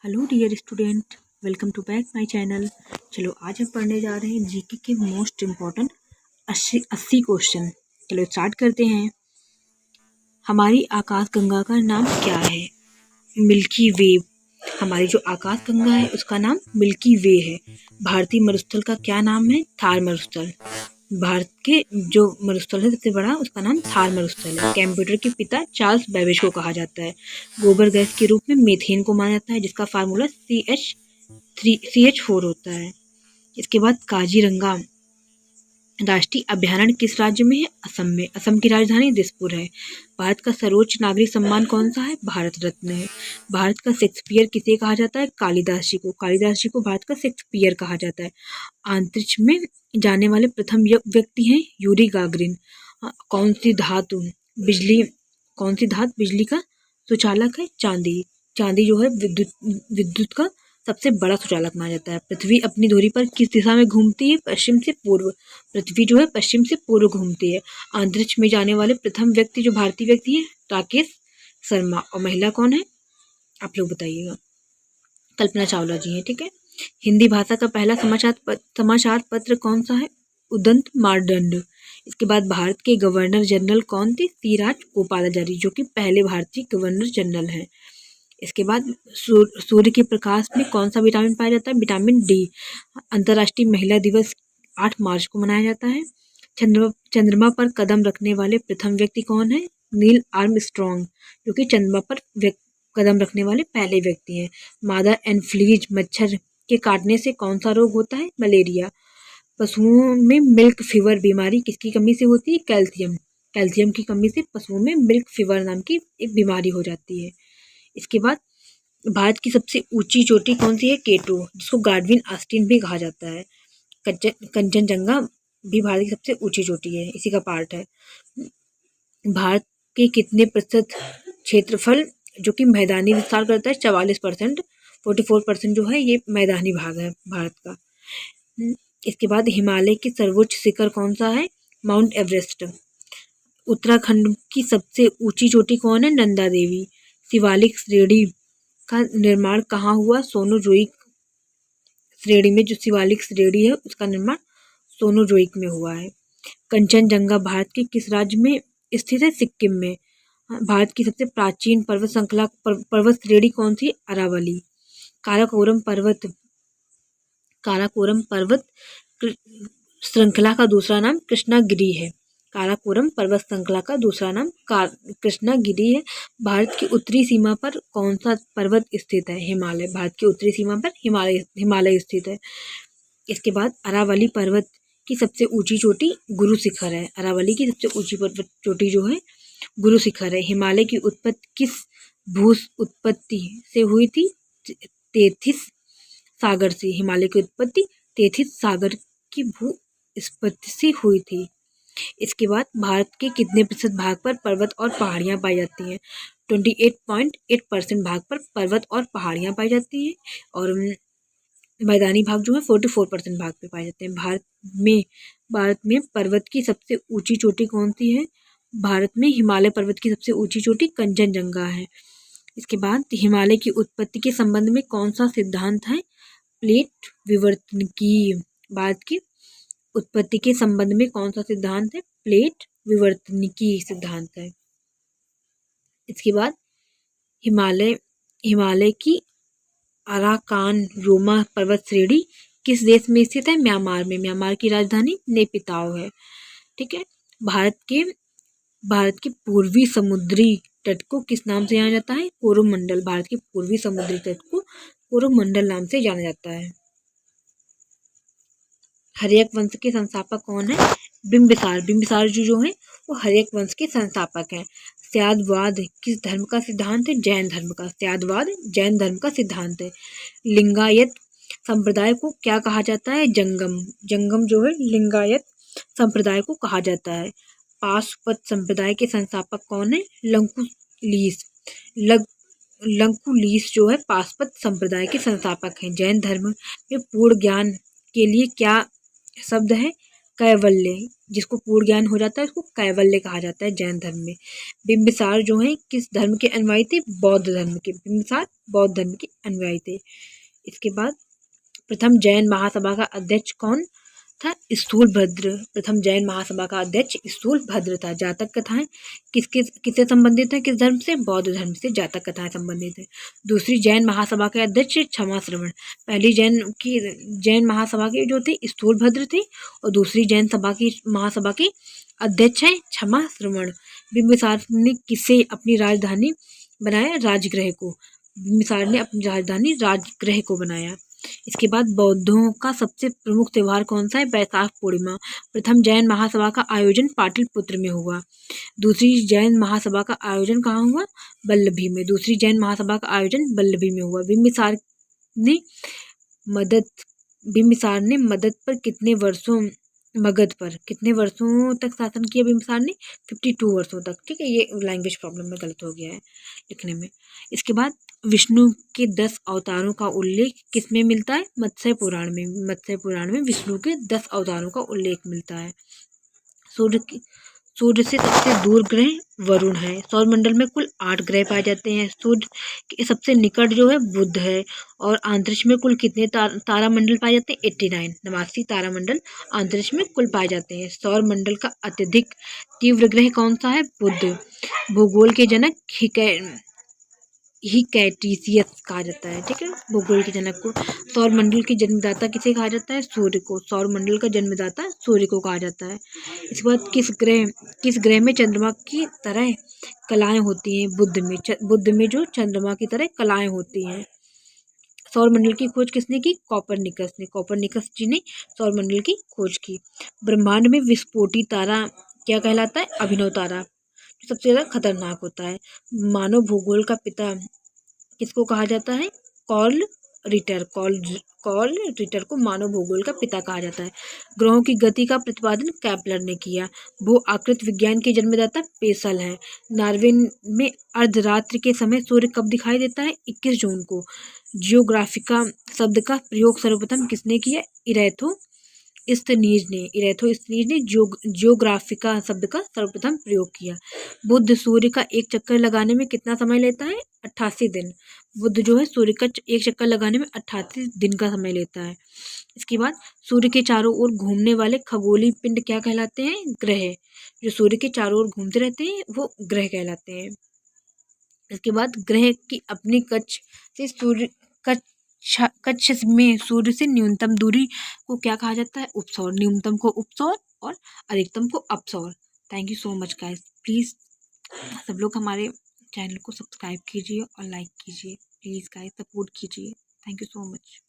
Hello dear student, welcome to back my channel. चलो आज हम पढ़ने जा रहे हैं जीके के मोस्ट इम्पॉर्टेंट 80 क्वेश्चन। चलो स्टार्ट करते हैं। हमारी आकाशगंगा का नाम क्या है? Milky Way. हमारी जो आकाशगंगा है उसका नाम मिल्की वे है। भारतीय मरुस्थल का क्या नाम है? थार मरुस्थल। भारत के जो मरुस्थल है सबसे बड़ा, उसका नाम थार मरुस्थल है। कंप्यूटर के पिता चार्ल्स बेबेज को कहा जाता है। गोबर गैस के रूप में मीथेन को माना जाता है, जिसका फार्मूला CH4 होता है। इसके बाद काजीरंगा राष्ट्रीय अभयारण्य किस राज्य में है? असम में। असम की राजधानी दिसपुर है। भारत का सर्वोच्च नागरिक सम्मान कौन सा है? भारत रत्न है। भारत का शेक्सपियर किसे कहा जाता है? कालिदास जी को। कालिदास जी को भारत का शेक्सपियर कहा जाता है। अंतरिक्ष में जाने वाले प्रथम व्यक्ति हैं यूरी गागरिन। कौन सी धातु बिजली का सुचालक है? चांदी। चांदी जो है विद्युत का सबसे बड़ा सुचालक माना जाता है। पृथ्वी अपनी धुरी पर किस दिशा में घूमती है? पश्चिम से पूर्व। पृथ्वी जो है पश्चिम से पूर्व घूमती है। अंतरिक्ष में जाने वाले प्रथम व्यक्ति जो भारतीय व्यक्ति है राकेश शर्मा। और महिला कौन है आप लोग बताइएगा? कल्पना चावला जी हैं। ठीक है। हिंदी भाषा का पहला समाचार पत्र कौन सा है? उदंत मार्तंड। इसके बाद भारत के गवर्नर जनरल कौन थे? सी राजगोपालाचारी, जो कि पहले भारतीय गवर्नर जनरल हैं। इसके बाद सूर्य के प्रकाश में कौन सा विटामिन पाया जाता है? Vitamin D. अंतर्राष्ट्रीय महिला दिवस 8 मार्च को मनाया जाता है। चंद्रमा पर कदम रखने वाले प्रथम व्यक्ति कौन है? नील आर्मस्ट्रॉन्ग, जो कि चंद्रमा पर कदम रखने वाले पहले व्यक्ति हैं। मादा एनफ्लूएंजा मच्छर के काटने से कौन सा रोग होता है? मलेरिया। पशुओं में मिल्क फीवर बीमारी किसकी कमी से होती है? कैल्शियम। कैल्शियम की कमी से पशुओं में मिल्क फीवर नाम की एक बीमारी हो जाती है। इसके बाद भारत की सबसे ऊंची चोटी कौन सी है? केटू, जिसको गार्डविन आस्टीन भी कहा जाता है। कंचनजंगा भी भारत की सबसे ऊंची चोटी है, इसी का पार्ट है। भारत के कितने प्रतिशत क्षेत्रफल जो कि मैदानी विस्तार करता है? 44%। 44% जो है ये मैदानी भाग है भारत का। इसके बाद हिमालय की सर्वोच्च शिखर कौन सा है? Mount Everest. उत्तराखंड की सबसे ऊंची चोटी कौन है? नंदा देवी। शिवालिक श्रेणी का निर्माण कहाँ हुआ? सोनोजोइक श्रेणी में। जो शिवालिक श्रेणी है उसका निर्माण सोनोजोइक में हुआ है। कंचनजंगा भारत के किस राज्य में स्थित है? सिक्किम में। भारत की सबसे प्राचीन पर्वत श्रेणी कौन सी? अरावली। काराकोरम पर्वत श्रृंखला का दूसरा नाम कृष्णागिरी है। काराकोरम पर्वत श्रृंखला का दूसरा नाम कृष्णागिरी है। भारत की उत्तरी सीमा पर कौन सा पर्वत स्थित है? हिमालय। भारत की उत्तरी सीमा पर हिमालय स्थित है। इसके बाद अरावली पर्वत की सबसे ऊंची चोटी गुरु शिखर है। अरावली की सबसे ऊंची पर्वत चोटी जो है गुरु शिखर है। हिमालय की उत्पत्ति किस भू उत्पत्ति से हुई थी? तेथिस सागर से। हिमालय की उत्पत्ति तेथिस सागर की भू उत्पत्ति से हुई थी। इसके बाद भारत के कितने प्रतिशत भाग पर पर्वत और पहाड़ियाँ पाई जाती हैं? 28.8% भाग पर पर्वत और पहाड़ियाँ पाई जाती हैं, और मैदानी भाग जो है 44% भाग पे पाए जाते हैं। भारत में पर्वत की सबसे ऊंची चोटी कौन सी है? भारत में हिमालय पर्वत की सबसे ऊंची चोटी कंचनजंगा है। इसके बाद हिमालय की उत्पत्ति के संबंध में कौन सा सिद्धांत है? प्लेट विवर्तनिकी। भारत की उत्पत्ति के संबंध में कौन सा सिद्धांत है? प्लेट विवर्तनिकी सिद्धांत है। इसके बाद हिमालय की अराकानरोमा पर्वत श्रेणी किस देश में स्थित है? म्यांमार में। म्यांमार की राजधानी नेपिताओ है। ठीक है। भारत के पूर्वी समुद्री तट को किस नाम से जाना जाता है? कोरोमंडल। भारत के पूर्वी समुद्री तट को कोरोमंडल नाम से जाना जाता है। हर्यक वंश के संस्थापक कौन है? बिंबिसार। बिंबिसार जो है वो हर्यक वंश के संस्थापक हैं। स्यादवाद किस धर्म का सिद्धांत है? जैन धर्म का। स्यादवाद जैन धर्म का सिद्धांत है। लिंगायत संप्रदाय को क्या कहा जाता है? जंगम। जंगम जो है लिंगायत संप्रदाय को कहा जाता है। पाशुपत संप्रदाय के संस्थापक कौन है? लंकुलीस जो है पाशुपत संप्रदाय के संस्थापक हैं। जैन धर्म में पूर्ण ज्ञान के लिए क्या शब्द है? कैवल्य, जिसको पूर्ण ज्ञान हो जाता है उसको कैवल्य कहा जाता है जैन धर्म में। बिंबिसार जो है किस धर्म के अनुयायी थे? बौद्ध धर्म के। बिंबिसार बौद्ध धर्म के अनुयायी थे। इसके बाद प्रथम जैन महासभा का अध्यक्ष कौन था? स्थूलभद्र। प्रथम जैन महासभा का अध्यक्ष स्थूलभद्र था। जातक कथाएं किससे संबंधित है? किस धर्म से? बौद्ध धर्म से जातक कथाएं संबंधित है। दूसरी जैन महासभा के अध्यक्ष क्षमा श्रवण। पहली जैन महासभा के जो थे स्थूलभद्र थे और दूसरी जैन महासभा के अध्यक्ष है क्षमा श्रवण। बिंबिसार ने किसे अपनी राजधानी बनाया? राजगृह को। बिंबिसार ने अपनी राजधानी राजगृह को बनाया। इसके बाद बौद्धों का सबसे प्रमुख त्योहार कौन सा है? बैसाख पूर्णिमा। प्रथम जैन महासभा का आयोजन पाटलिपुत्र में हुआ। दूसरी जैन महासभा का आयोजन कहाँ हुआ? वल्लभी में। दूसरी जैन महासभा का आयोजन वल्लभी में हुआ। बिंबिसार ने मगध पर कितने वर्षों तक शासन किया? बिंबिसार ने 52 वर्षों तक। ठीक है, ये लैंग्वेज प्रॉब्लम में गलत हो गया है लिखने में। इसके बाद विष्णु के 10 अवतारों का उल्लेख किसमें मिलता है? मत्स्य पुराण में। मत्स्य पुराण में विष्णु के 10 अवतारों का उल्लेख मिलता है। सूर्य से सबसे दूर ग्रह वरुण है। सौरमंडल में कुल 8 ग्रह पाए जाते हैं। सूर्य के सबसे निकट जो है बुध है। और अंतरिक्ष में कुल कितने तारामंडल पाए जाते हैं? 89 89 तारामंडल अंतरिक्ष में कुल पाए जाते हैं। सौरमंडल का अत्यधिक तीव्र ग्रह कौन सा है? बुध। भूगोल के जनक हिकैटियस कहा जाता है। ठीक है, भूगोल के जनक को। सौरमंडल के जन्मदाता किसे कहा जाता है? सूर्य को। सौरमंडल का जन्मदाता सूर्य को कहा जाता है। इसके बाद किस ग्रह में चंद्रमा की तरह कलाएं होती हैं? बुध में जो चंद्रमा की तरह कलाएं होती हैं। सौरमंडल की खोज किसने की? कोपरनिकस ने। कोपरनिकस जी ने सौरमंडल की खोज की। ब्रह्मांड में विस्फोटी तारा क्या कहलाता है? अभिनव तारा, सबसे ज़्यादा खतरनाक होता है। मानव भूगोल का पिता किसको कहा जाता है? कार्ल रिटर को मानव भूगोल का पिता कहा जाता है। ग्रहों की गति का प्रतिपादन केपलर ने किया। भू आकृत विज्ञान के जन्मदाता पेसल है। नॉर्वे में अर्धरात्रि के समय सूर्य कब दिखाई देता है? 21 जून को। जियोग्राफिका शब्द का प्रयोग सर्वप्रथम किसने किया? इरेथोस्थनीज ने जियोग्राफिका शब्द का सर्वप्रथम प्रयोग किया। बुध सूर्य का एक चक्कर लगाने में कितना समय लेता है? 88 दिन। बुध जो है सूर्य का एक चक्कर लगाने में 88 दिन का समय लेता है। इसके बाद सूर्य के चारों ओर घूमने वाले खगोलीय पिंड क्या कहलाते हैं? ग्रह। जो सूर्य के चारों ओर घूमते रहते हैं वो ग्रह कहलाते हैं। इसके बाद ग्रह की अपनी कक्ष में सूर्य से न्यूनतम दूरी को क्या कहा जाता है? उपसौर। न्यूनतम को उपसौर और अधिकतम को अपसौर। Thank you so much guys. Please सब लोग हमारे चैनल को सब्सक्राइब कीजिए और लाइक कीजिए। प्लीज़ गाइस सपोर्ट कीजिए। Thank you so much.